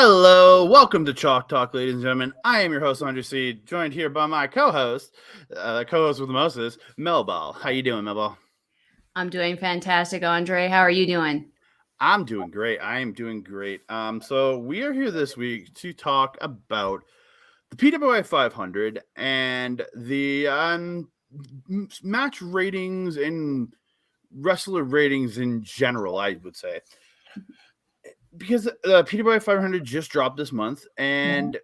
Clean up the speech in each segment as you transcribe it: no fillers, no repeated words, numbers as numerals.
Hello, welcome to Chalk Talk, ladies and gentlemen. I am your host, Andre C., joined here by my co-host with the Moses, Melball. How you doing, Melball? I'm doing fantastic, Andre. How are you doing? I'm doing great. I am doing great. So we are here this week to talk about the PWI 500 and the match ratings and wrestler ratings in general, I would say. Because the PWI 500 just dropped this month, and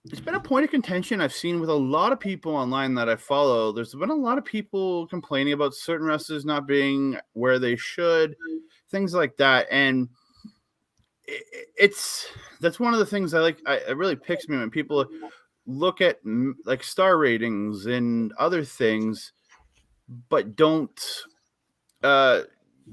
it's been a point of contention I've seen with a lot of people online that I follow. There's been a lot of people complaining about certain wrestlers not being where they should, things like that. And that's one of the things I like. It really picks me when people look at like star ratings and other things, but don't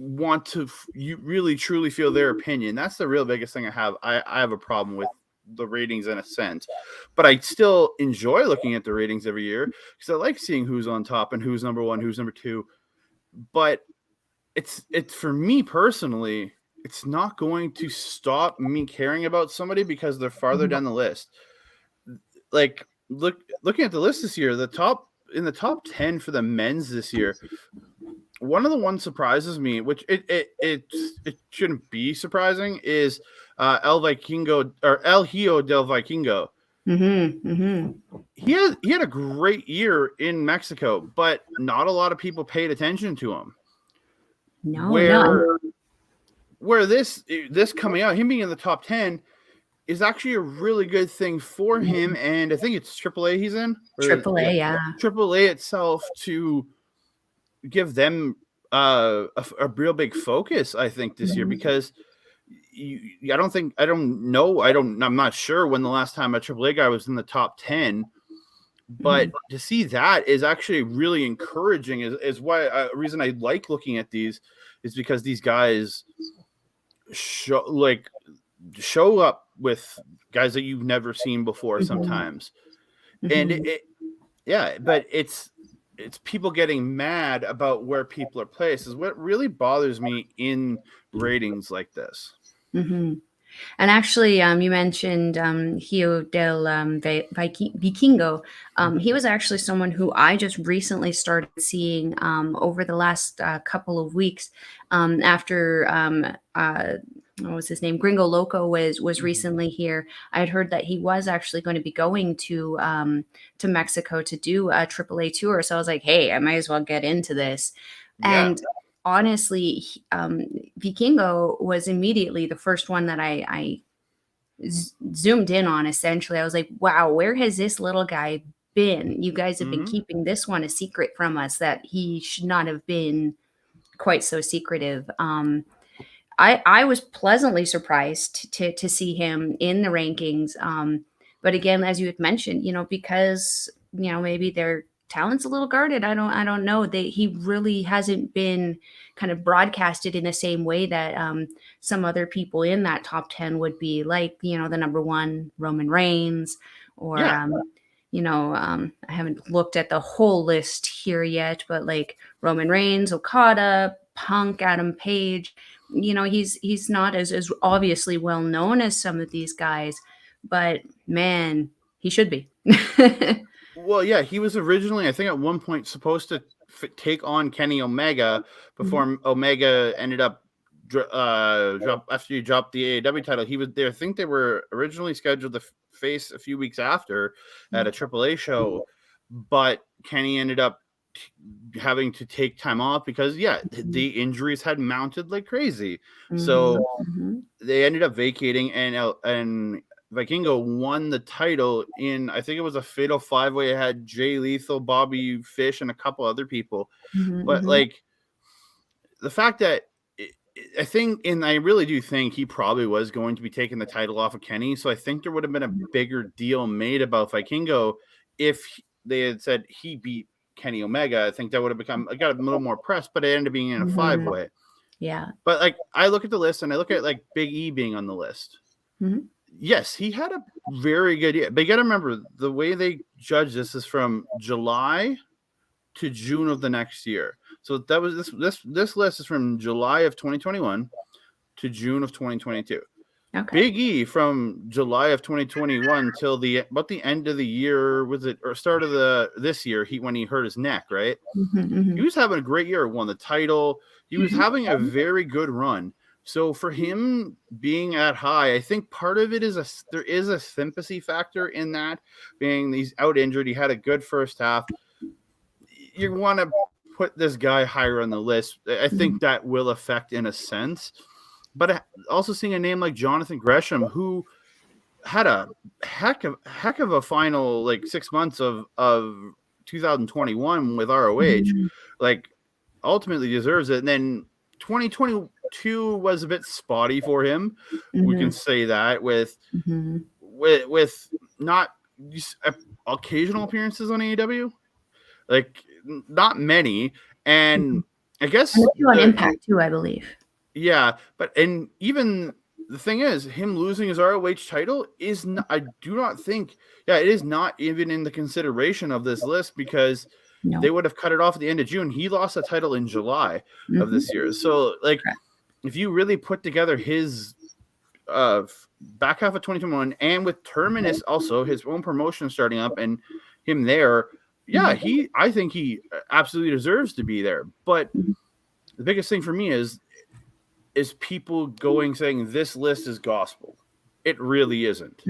want to you really truly feel their opinion. That's the real biggest thing I have. I have a problem with the ratings in a sense, but I still enjoy looking at the ratings every year because I like seeing who's on top and who's number one, who's number two. But it's for me personally, it's not going to stop me caring about somebody because they're farther down the list. Like looking at the list this year, the top 10 for the men's this year, one of the ones surprises me, which it shouldn't be surprising, is El Vikingo or El Hijo del Vikingo. He had a great year in Mexico, but not a lot of people paid attention to him. No. Where this coming out, him being in the top 10, is actually a really good thing for him, and I think it's AAA he's in. AAA, yeah. AAA itself to give them a real big focus, I think, this year, because I'm not sure when the last time a AAA guy was in the top 10, but to see that is actually really encouraging. Is why a reason I like looking at these is because these guys show up with guys that you've never seen before sometimes, and but it's people getting mad about where people are placed is what really bothers me in ratings like this. And actually, you mentioned Hijo del Vikingo. He was actually someone who I just recently started seeing over the last couple of weeks after what was his name? Gringo Loco was recently here. I had heard that he was actually going to be going to Mexico to do a AAA tour. So I was like, hey, I might as well get into this. Yeah. And honestly, Vikingo was immediately the first one that I zoomed in on. Essentially, I was like, wow, where has this little guy been? You guys have been keeping this one a secret from us, that he should not have been quite so secretive. I was pleasantly surprised to see him in the rankings. But again, as you had mentioned, because maybe their talent's a little guarded. I don't know. He really hasn't been kind of broadcasted in the same way that some other people in that top 10 would be, like the number one Roman Reigns, or I haven't looked at the whole list here yet, but like Roman Reigns, Okada, Punk, Adam Page. He's not as obviously well known as some of these guys, but man, he should be. Well, yeah, he was originally, I think, at one point supposed to take on Kenny Omega before Omega ended up after he dropped the AEW title. He was there. I think they were originally scheduled to face a few weeks after at a AAA show, but Kenny ended up having to take time off because the injuries had mounted like crazy. So they ended up vacating, and Vikingo won the title in, I think it was a fatal 5-way. It had Jay Lethal, Bobby Fish, and a couple other people. But like the fact that I think, and I really do think he probably was going to be taking the title off of Kenny. So I think there would have been a bigger deal made about Vikingo if they had said he beat Kenny Omega. I think that would have got a little more press, but it ended up being in a 5-way. Yeah. But like I look at the list and I look at like Big E being on the list. Yes, he had a very good year. But you got to remember, the way they judge this is from July to June of the next year. So that was this list is from July of 2021 to June of 2022. Okay. Big E from July of 2021 till about the end of the year, was it, or start of this year, when he hurt his neck, right? He was having a great year, won the title. He was having a very good run. So for him being at high, I think part of it is there is a sympathy factor in that, being he's out injured. He had a good first half. You want to put this guy higher on the list. I think that will affect in a sense. But also seeing a name like Jonathan Gresham, who had a heck of a final, like 6 months of 2021 with ROH, like ultimately deserves it. And then 2022 was a bit spotty for him. We can say that with not occasional appearances on AEW, like not many. And I guess on Impact too, I believe. Yeah, and even the thing is, him losing his ROH title is not, I do not think, it is not even in the consideration of this list, because they would have cut it off at the end of June. He lost the title in July of this year. So, like, if you really put together his back half of 2021, and with Terminus also, his own promotion starting up, and him there, I think he absolutely deserves to be there. But the biggest thing for me is people saying this list is gospel. It really isn't.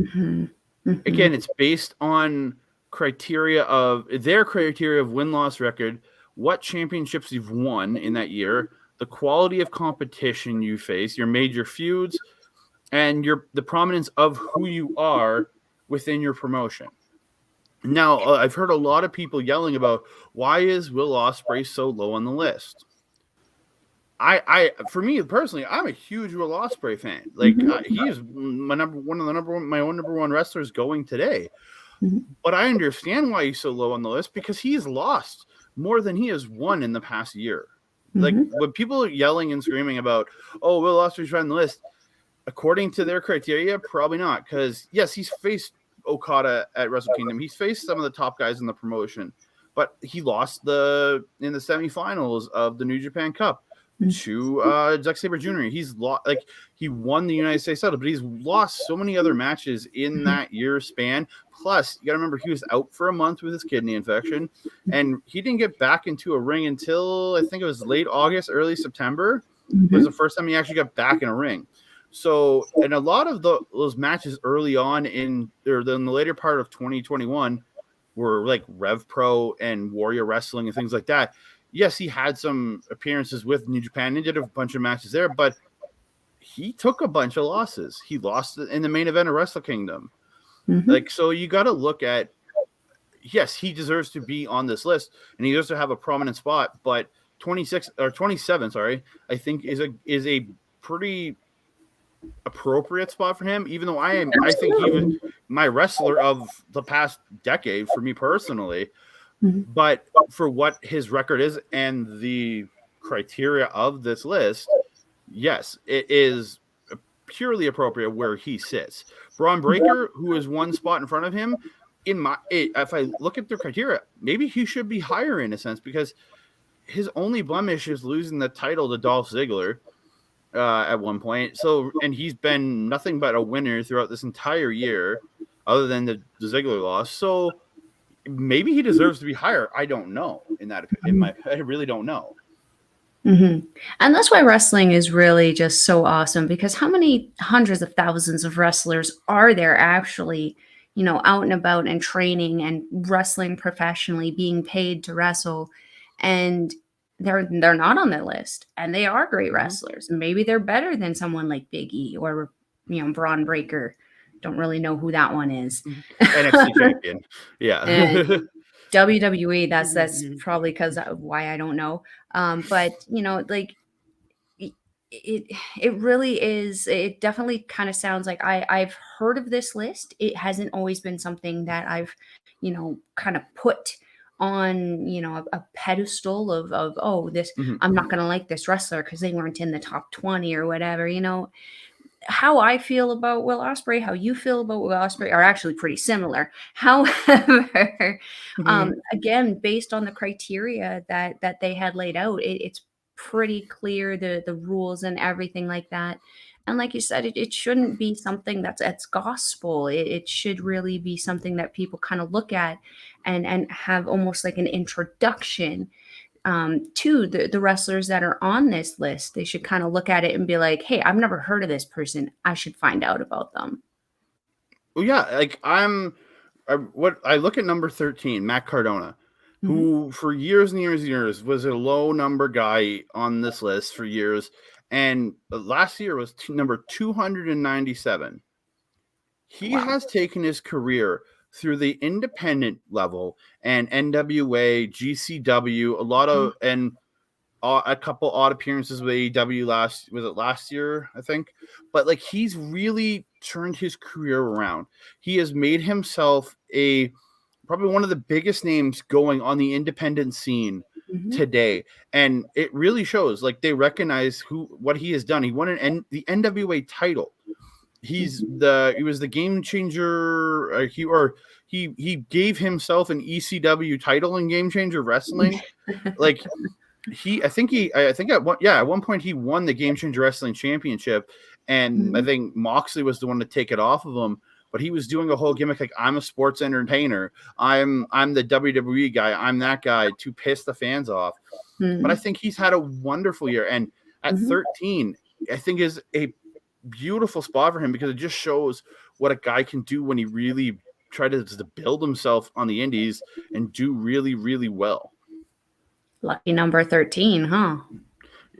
Again, it's based on their criteria of win-loss record, what championships you've won in that year, the quality of competition you face, your major feuds, and the prominence of who you are within your promotion. Now, I've heard a lot of people yelling about, why is Will Ospreay so low on the list? For me personally, I'm a huge Will Ospreay fan. Like, he is my number one wrestlers going today. But I understand why he's so low on the list, because he's lost more than he has won in the past year. Like, when people are yelling and screaming about, oh, Will Ospreay's on the list, according to their criteria, probably not. Because yes, he's faced Okada at Wrestle Kingdom. He's faced some of the top guys in the promotion, but he lost in the semifinals of the New Japan Cup to Zack Sabre Jr. He's lost, like, he won the United States title, but he's lost so many other matches in that year span. Plus, you got to remember, he was out for a month with his kidney infection, and he didn't get back into a ring until I think it was late August, early September. Was the first time he actually got back in a ring. So, and a lot of those matches early on in the later part of 2021 were like Rev Pro and Warrior Wrestling and things like that. Yes, he had some appearances with New Japan and did a bunch of matches there, but he took a bunch of losses. He lost in the main event of Wrestle Kingdom. Like, so you got to look at, yes, he deserves to be on this list, and he deserves to have a prominent spot, but 27, I think is a pretty appropriate spot for him, even though I think he was my wrestler of the past decade for me personally. But for what his record is and the criteria of this list, yes, it is purely appropriate where he sits. Braun Breaker, who is one spot in front of him, if I look at the criteria, maybe he should be higher in a sense, because his only blemish is losing the title to Dolph Ziggler at one point. So, and he's been nothing but a winner throughout this entire year, other than the Ziggler loss. So maybe he deserves to be higher. I don't know. I really don't know. And that's why wrestling is really just so awesome, because how many hundreds of thousands of wrestlers are there actually, out and about and training and wrestling professionally, being paid to wrestle, and they're not on the list, and they are great wrestlers. Maybe they're better than someone like Big E or Braun Breaker. Don't really know who that one is. NXT champion. Yeah. And WWE, that's probably because of why I don't know. But like, it really is. It definitely kind of sounds like I've heard of this list. It hasn't always been something that I've kind of put on a pedestal of oh, this I'm not gonna like this wrestler because they weren't in the top 20 or whatever. How I feel about Will Ospreay, how you feel about Will Ospreay are actually pretty similar. However, again, based on the criteria that they had laid out, it's pretty clear, the rules and everything like that. And like you said, it shouldn't be something that's gospel. It should really be something that people kind of look at and have almost like an introduction to the wrestlers that are on this list. They should kind of look at it and be like, hey, I've never heard of this person. I should find out about them. Well, yeah, like I look at number 13, Matt Cardona, who for years and years and years was a low number guy on this list for years, and last year was number 297. He has taken his career through the independent level and NWA, GCW, a lot of and a couple odd appearances with AEW last year, I think. But like he's really turned his career around. He has made himself probably one of the biggest names going on the independent scene today, and it really shows. Like they recognize what he has done. He won the NWA title. He was the game changer. He gave himself an ECW title in Game Changer Wrestling. Like I think at one point he won the Game Changer Wrestling Championship, and I think Moxley was the one to take it off of him. But he was doing a whole gimmick like, I'm a sports entertainer. I'm the WWE guy. I'm that guy to piss the fans off. But I think he's had a wonderful year. And at 13, I think is a beautiful spot for him because it just shows what a guy can do when he really tries to build himself on the indies and do really, really well. Lucky number 13, huh?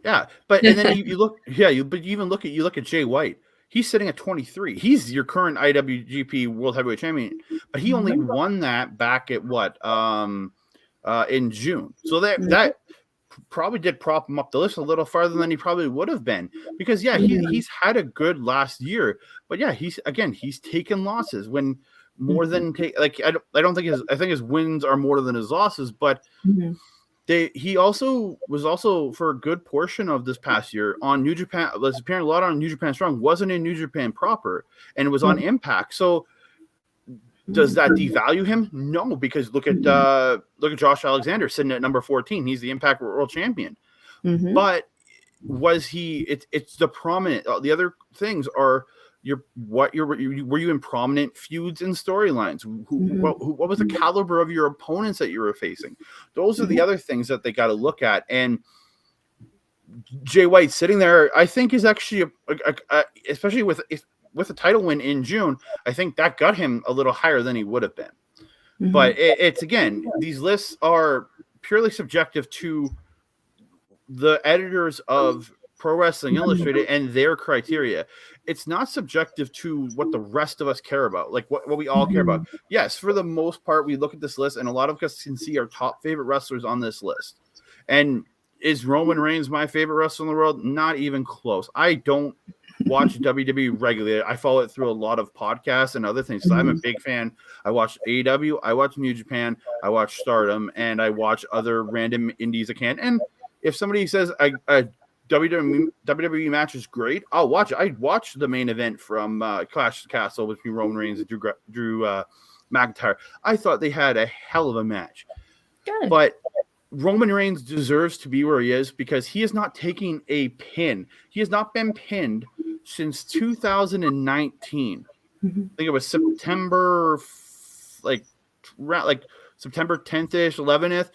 Yeah. But and then you look at Jay White. He's sitting at 23. He's your current IWGP World Heavyweight Champion, but he only won that back at in June. So that probably did prop him up the list a little farther than he probably would have been because he's had a good last year, but he's taken losses when more than I don't think I think his wins are more than his losses, but he also was for a good portion of this past year on New Japan. Was appearing a lot on New Japan Strong. Wasn't in New Japan proper, and it was on Impact. So, does that devalue him? No, because look at Josh Alexander sitting at number 14. He's the Impact World Champion. But was he? It's the prominent. The other things are were you in prominent feuds and storylines? What was the caliber of your opponents that you were facing? Those are the other things that they got to look at. And Jay White sitting there, I think, is actually especially with a title win in June. I think that got him a little higher than he would have been. But it's again, these lists are purely subjective to the editors of Pro Wrestling Illustrated and their criteria. It's not subjective to what the rest of us care about, like what we all care about. Yes, for the most part, we look at this list, and a lot of us can see our top favorite wrestlers on this list. And is Roman Reigns my favorite wrestler in the world? Not even close. I don't watch WWE regularly. I follow it through a lot of podcasts and other things. So I'm a big fan. I watch AEW, I watch New Japan, I watch Stardom, and I watch other random indies I can. And if somebody says WWE match is great, I'll watch it. I watched the main event from Clash of the Castle between Roman Reigns and Drew McIntyre. I thought they had a hell of a match. Good. But Roman Reigns deserves to be where he is because he is not taking a pin. He has not been pinned since 2019. I think it was September, September 10th-ish, 11th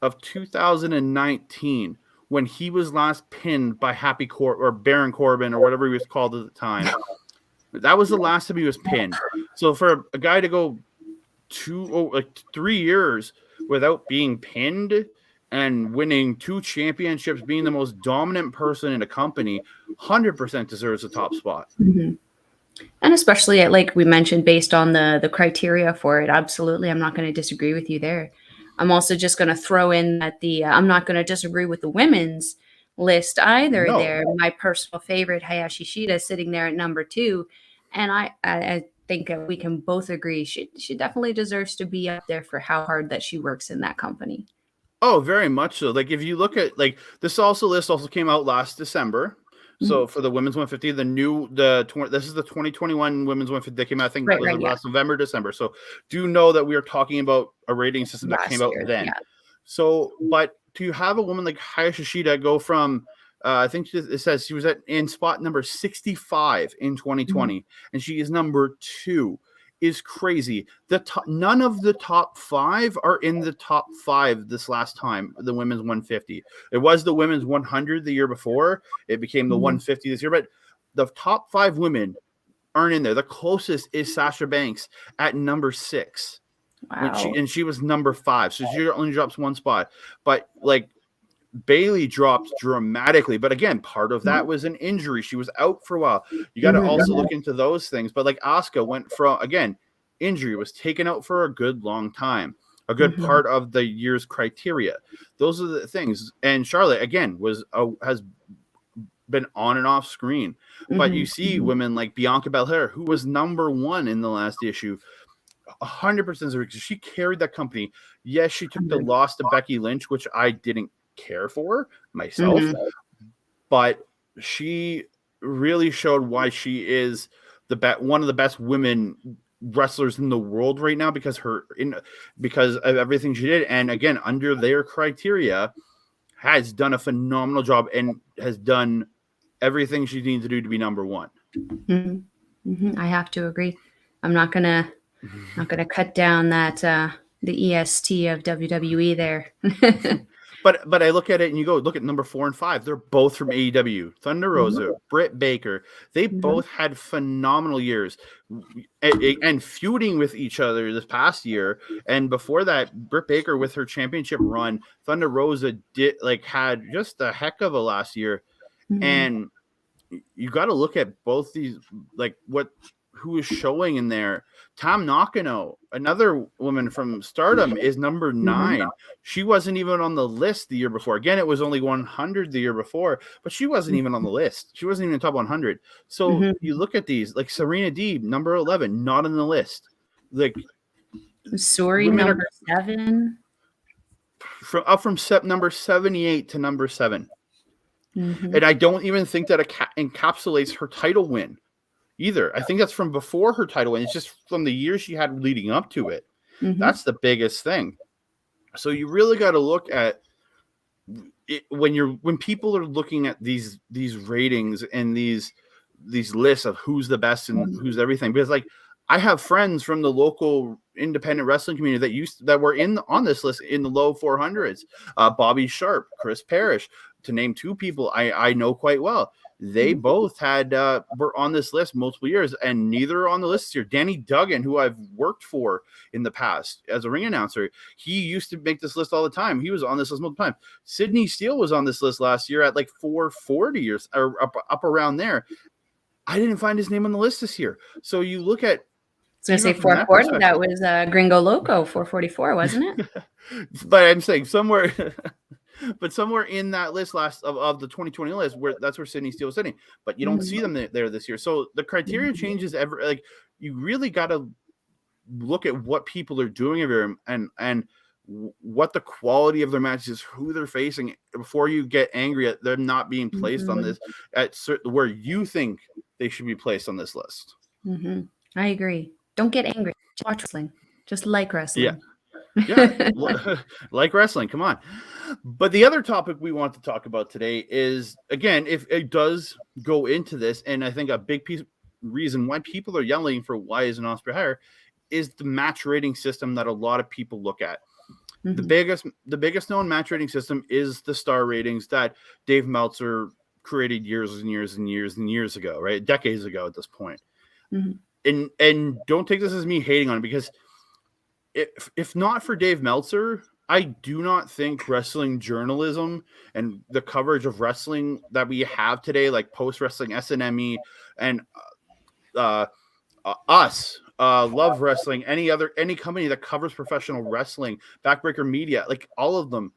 of 2019. When he was last pinned by Baron Corbin or whatever he was called at the time. That was the last time he was pinned. So for a guy to go 3 years without being pinned and winning 2 championships, being the most dominant person in a company, 100% deserves a top spot. And especially like we mentioned, based on the criteria for it, absolutely. I'm not going to disagree with you there. I'm also just going to throw in that I'm not going to disagree with the women's list either. No. There, my personal favorite, Hayashi Shida, sitting there at number 2. And I think we can both agree she definitely deserves to be up there for how hard that she works in that company. Oh, very much so. Like if you look at this list also came out last December. So for the women's 150, this is the 2021 women's 150 that came out, I think last November, December. So do know that we are talking about a rating system that came out then. Yeah. So, but to have a woman like Hayashi Shida go from I think it says she was in spot number 65 in 2020, and she is number 2. Is crazy. None of the top 5 are in the top 5 this last time. The women's 150. It was the women's 100 the year before. It became the 150 this year, but the top 5 women aren't in there. The closest is Sasha Banks at number 6. Wow. She was number 5, so she only drops 1 spot. But like Bailey dropped dramatically, but again, part of that was an injury. She was out for a while. You got to also look into those things. But like Asuka went from, again, injury, was taken out for a good long time, a good part of the year's criteria. Those are the things. And Charlotte, again, has been on and off screen. But you see women like Bianca Belair, who was number 1 in the last issue, 100%. She carried that company. Yes, she took the loss to Becky Lynch, which I didn't care for myself, but she really showed why she is one of the best women wrestlers in the world right now because of everything she did, and again, under their criteria, has done a phenomenal job and has done everything she needs to do to be number 1. I have to agree. I'm not gonna cut down that the EST of WWE there. But I look at it and you go, look at number 4 and 5. They're both from AEW. Thunder Rosa, Britt Baker. They both had phenomenal years and feuding with each other this past year. And before that, Britt Baker with her championship run, Thunder Rosa had just a heck of a last year. And you got to look at both these, like who is showing in there. Tam Nakano, another woman from Stardom, is number 9. She wasn't even on the list the year before. Again, it was only 100 the year before, but she wasn't even on the list. She wasn't even in the top 100. So you look at these, like Serena Deeb, number 11, not on the list. Like Suri, number 7. Up from number 78 to number 7. And I don't even think that encapsulates her title win either. I think that's from before her title win. It's just from the years she had leading up to it. That's the biggest thing. So you really got to look at it when people are looking at these ratings and these lists of who's the best and who's everything. Because like I have friends from the local independent wrestling community that were on this list in the low 400s. Bobby Sharp, Chris Parrish, to name 2 people I know quite well. They both were on this list multiple years, and neither on the list here. Danny Duggan, who I've worked for in the past as a ring announcer, he used to make this list all the time. He was on this list multiple times. Sidney Steele was on this list last year at like 440 or up around there. I didn't find his name on the list this year. So you look at. I was going to say 440. That was Gringo Loco, 444, wasn't it? But I'm saying somewhere. But somewhere in that list of the 2020 list, that's where Sidney Steele was sitting. But you don't see them there this year. So the criteria changes you really got to look at what people are doing every year and what the quality of their matches is, who they're facing, before you get angry at them not being placed on this where you think they should be placed on this list. I agree. Don't get angry. Just watch wrestling. Just like wrestling. Yeah, like wrestling. Come on. But the other topic we want to talk about today is, again, if it does go into this, and I think a big reason why people are yelling for why isn't Ospreay higher is the match rating system that a lot of people look at. The biggest known match rating system is the star ratings that Dave Meltzer created years and years and years and years ago, right? Decades ago at this point. And don't take this as me hating on it, because if not for Dave Meltzer, I do not think wrestling journalism and the coverage of wrestling that we have today, like Post Wrestling, SNME, and us, Love Wrestling, any company that covers professional wrestling, Backbreaker Media, like all of them,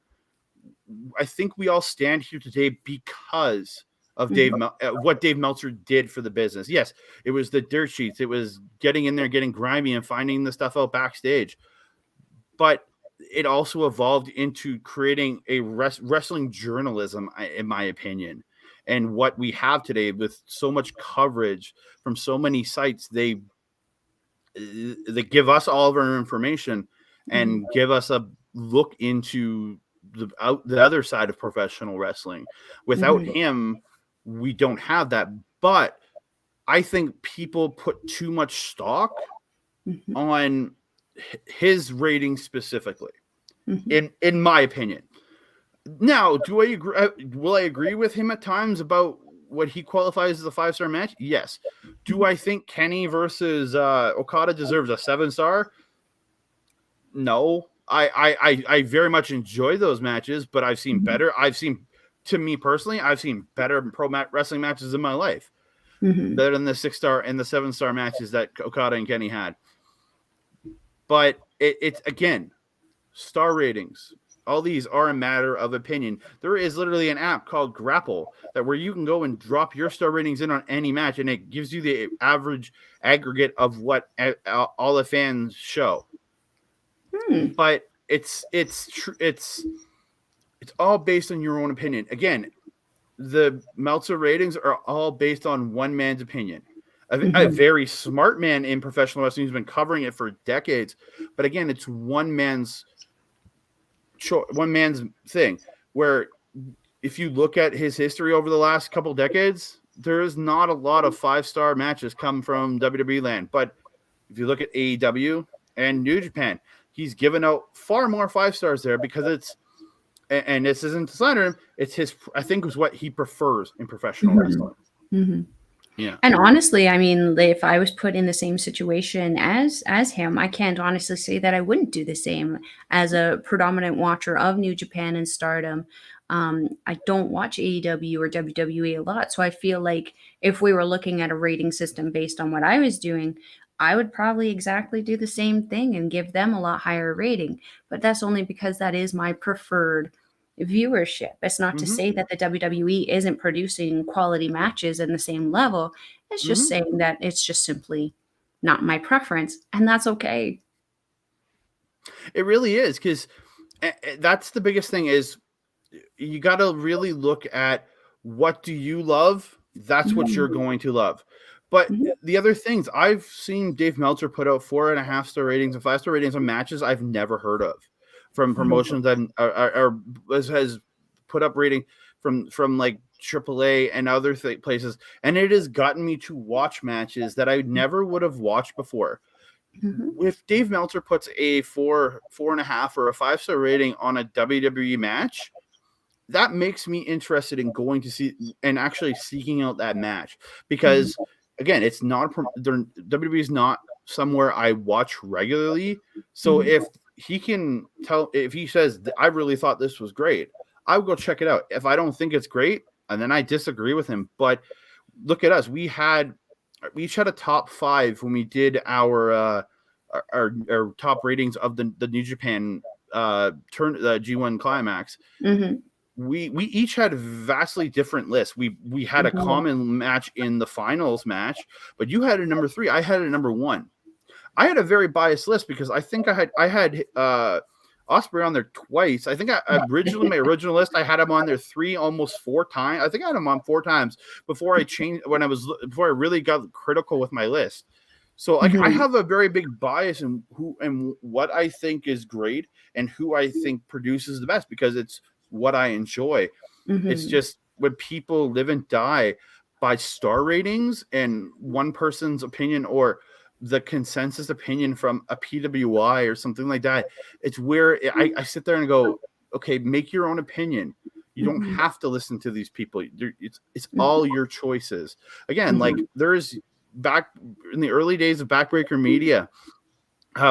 I think we all stand here today because of what Dave Meltzer did for the business. Yes, it was the dirt sheets. It was getting in there, getting grimy, and finding the stuff out backstage. But it also evolved into creating a wrestling journalism, in my opinion. And what we have today, with so much coverage from so many sites, they give us all of our information and give us a look into the other side of professional wrestling. Without him, we don't have that. But I think people put too much stock on his ratings specifically, in my opinion. Now, do I agree? Will I agree with him at times about what he qualifies as a 5-star match? Yes. Do I think Kenny versus Okada deserves a 7-star? No. I very much enjoy those matches, but I've seen better. To me personally, I've seen better wrestling matches in my life. Better than the 6-star and the 7-star matches that Okada and Kenny had. But it's again, star ratings. All these are a matter of opinion. There is literally an app called Grapple where you can go and drop your star ratings in on any match, and it gives you the average aggregate of what all the fans show. But it's all based on your own opinion. Again, the Meltzer ratings are all based on one man's opinion. A very smart man in professional wrestling who's been covering it for decades. But again, it's one man's thing, where if you look at his history over the last couple decades, there is not a lot of 5-star matches come from WWE land. But if you look at AEW and New Japan, he's given out far more 5-stars there because it's, and this isn't to slander him, it's his, I think, is what he prefers in professional wrestling. Yeah. And honestly, I mean, if I was put in the same situation as him, I can't honestly say that I wouldn't do the same. As a predominant watcher of New Japan and Stardom, I don't watch AEW or WWE a lot, so I feel like if we were looking at a rating system based on what I was doing, I would probably exactly do the same thing and give them a lot higher rating. But that's only because that is my preferred viewership. It's not to say that the WWE isn't producing quality matches in the same level. It's just saying that it's just simply not my preference, and that's okay. It really is, because that's the biggest thing is you got to really look at what do you love. That's what you're going to love. But the other things, I've seen Dave Meltzer put out 4.5-star ratings and 5-star ratings on matches I've never heard of from promotions that has put up rating from like AAA and other places. And it has gotten me to watch matches that I never would have watched before. If Dave Meltzer puts a 4.5 or a 5-star rating on a WWE match, that makes me interested in going to see and actually seeking out that match, because again, it's not WWE is not somewhere I watch regularly. So if he can if he says I really thought this was great, I would go check it out. If I don't think it's great, and then I disagree with him. But look at us. We each had a top 5 when we did our top ratings of the New Japan the G1 Climax. We each had vastly different lists. We had a common match in the finals match, but you had a number 3. I had a number 1. I had a very biased list because I think I had Ospreay on there twice. I think my original list, I had him on there 3, almost 4 times. I think I had him on 4 times before I changed before I really got critical with my list. So like I have a very big bias in who and what I think is great and who I think produces the best, because it's what I enjoy. It's just when people live and die by star ratings and one person's opinion or the consensus opinion from a PWI or something like that, it's where I sit there and go, okay, make your own opinion. You don't have to listen to these people. It's all your choices. Again, like there's back in the early days of Backbreaker Media,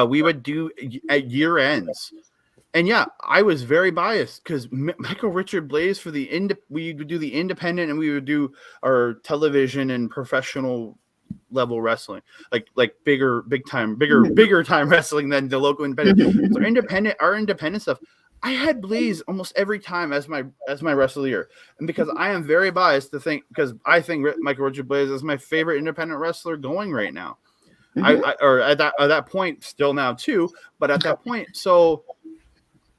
we would do at year ends. And yeah, I was very biased because Michael Richard Blaze for we would do the independent, and we would do our television and professional level wrestling, like bigger time wrestling than the local independent. So our independent stuff, I had Blaze almost every time as my wrestler of the year. And because I am very biased because I think Michael Richard Blaze is my favorite independent wrestler going right now. Or at that point, still now too, but at that point, so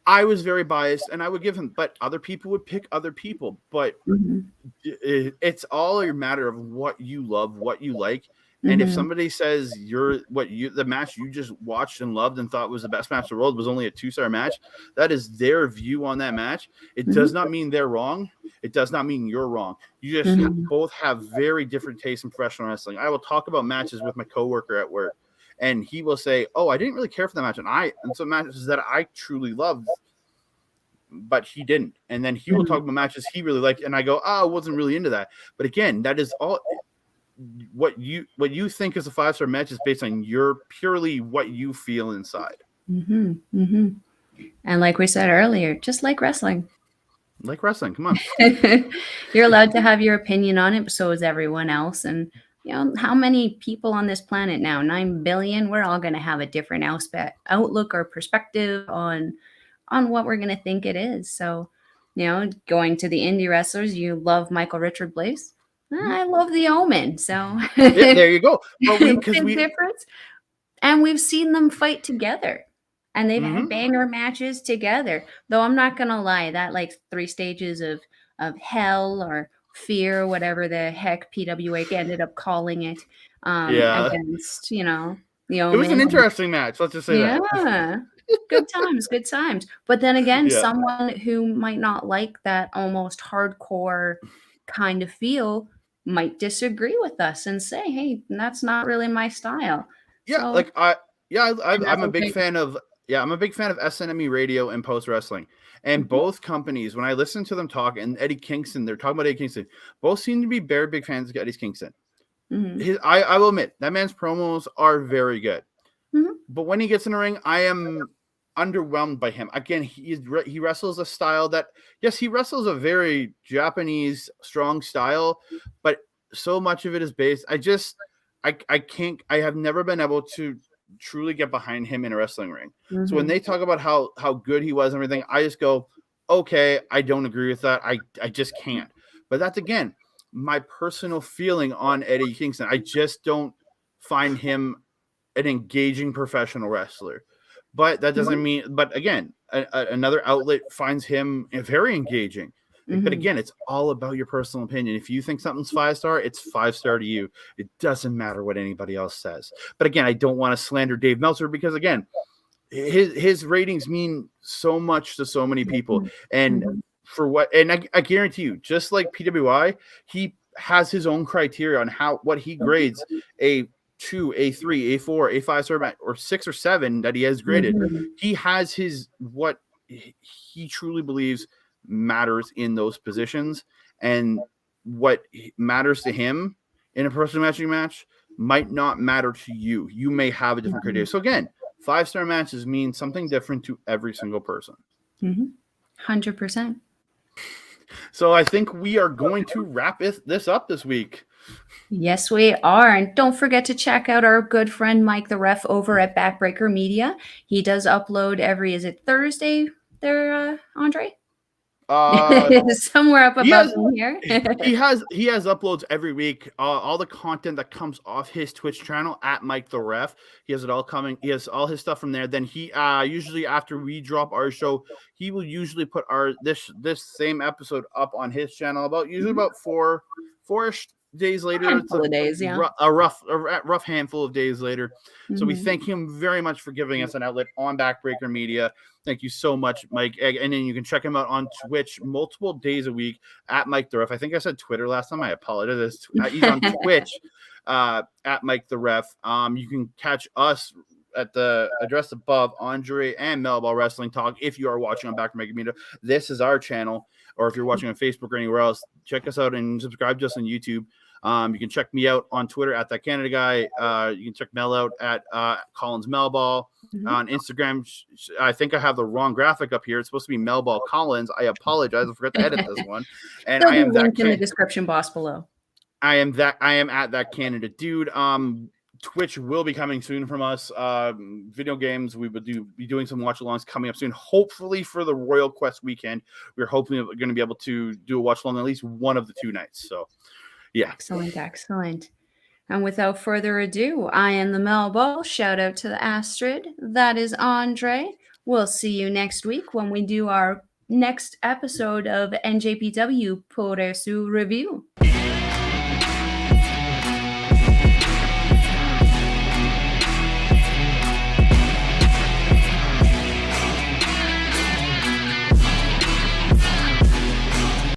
I was very biased, and I would give him, but other people would pick other people. But it's all a matter of what you love, what you like, And if somebody says the match you just watched and loved and thought was the best match in the world was only a 2-star match, that is their view on that match. It does not mean they're wrong. It does not mean you're wrong. You just both have very different tastes in professional wrestling. I will talk about matches with my coworker at work, and he will say, "Oh, I didn't really care for that match," and some matches that I truly loved, but he didn't. And then he will talk about matches he really liked, and I go, "Oh, I wasn't really into that." But again, that is all. What you think is a 5-star match is based on purely what you feel inside. And like we said earlier, just like wrestling. Come on. You're allowed to have your opinion on it, but so is everyone else. And how many people on this planet now? 9 billion. We're all going to have a different outlook or perspective on what we're going to think it is. So, going to the indie wrestlers, you love Michael Richard Blaze. I love the Omen. So there you go. But difference. And we've seen them fight together. And they've had banger matches together. Though I'm not gonna lie, that like 3 stages of hell or fear, whatever the heck PWI ended up calling it, against the Omen. It was an interesting match. Let's just say that. Yeah. Good times. But then again, someone who might not like that almost hardcore kind of feel might disagree with us and say, "Hey, that's not really my style." Yeah, so, I'm a big fan of SNME Radio and Post Wrestling, and both companies. When I listen to them talk, and Eddie Kingston, they're talking about Eddie Kingston. Both seem to be very big fans of Eddie Kingston. I will admit that man's promos are very good, but when he gets in the ring, I am underwhelmed by him. Again, he wrestles a style that, yes, he wrestles a very Japanese strong style, but so much of it is based. I have never been able to truly get behind him in a wrestling ring. So when they talk about how good he was and everything, I just go, okay, I don't agree with that. I just can't. But that's, again, my personal feeling on Eddie Kingston. I just don't find him an engaging professional wrestler. But that doesn't mean, but again, another outlet finds him very engaging. But again, it's all about your personal opinion. If you think something's 5-star, it's 5-star to you. It doesn't matter what anybody else says. But again, I don't want to slander Dave Meltzer because, again, his ratings mean so much to so many people. And I guarantee you, just like PWI, he has his own criteria on what he grades a 2, A3, A4, A5 star or 6 or 7 that he has graded. He has what he truly believes matters in those positions, and what matters to him in a personal matching match might not matter to you. You may have a different criteria. So again, 5-star matches mean something different to every single person. 100%. So I think we are going to wrap this up this week. Yes, we are. And don't forget to check out our good friend Mike the Ref over at Backbreaker Media. He does upload is it Thursday there, Andre? Somewhere up above here. he has uploads every week. All the content that comes off his Twitch channel at Mike the Ref. He has it all coming. He has all his stuff from there. Then he usually after we drop our show, he will usually put this same episode up on his channel about 4-ish days later. A rough handful of days later. So we thank him very much for giving us an outlet on Backbreaker Media. Thank you so much, Mike. And then you can check him out on Twitch multiple days a week at Mike the Ref. I think I said Twitter last time. I apologize. He's on Twitch at Mike the Ref. You can catch us at the address above, Andre and Melball Wrestling Talk. If you are watching on Backbreaker Media, this is our channel. Or if you're watching on Facebook or anywhere else, check us out and subscribe to us on YouTube. You can check me out on Twitter at That Canada Guy. You can check Mel out at Collins Melball. On Instagram, I think I have the wrong graphic up here. It's supposed to be Melball Collins. I apologize. I forgot to edit this one. And I am link in the description box below. I am at That Canada Dude. Twitch will be coming soon from us. Video games, we will be doing some watch-alongs coming up soon, hopefully for the Royal Quest weekend. We're hopefully going to be able to do a watch-along at least one of the 2 nights. So, yeah. Excellent. And without further ado, I am the Melball. Shout out to the Astrid. That is Andre. We'll see you next week when we do our next episode of NJPW Puresu Review.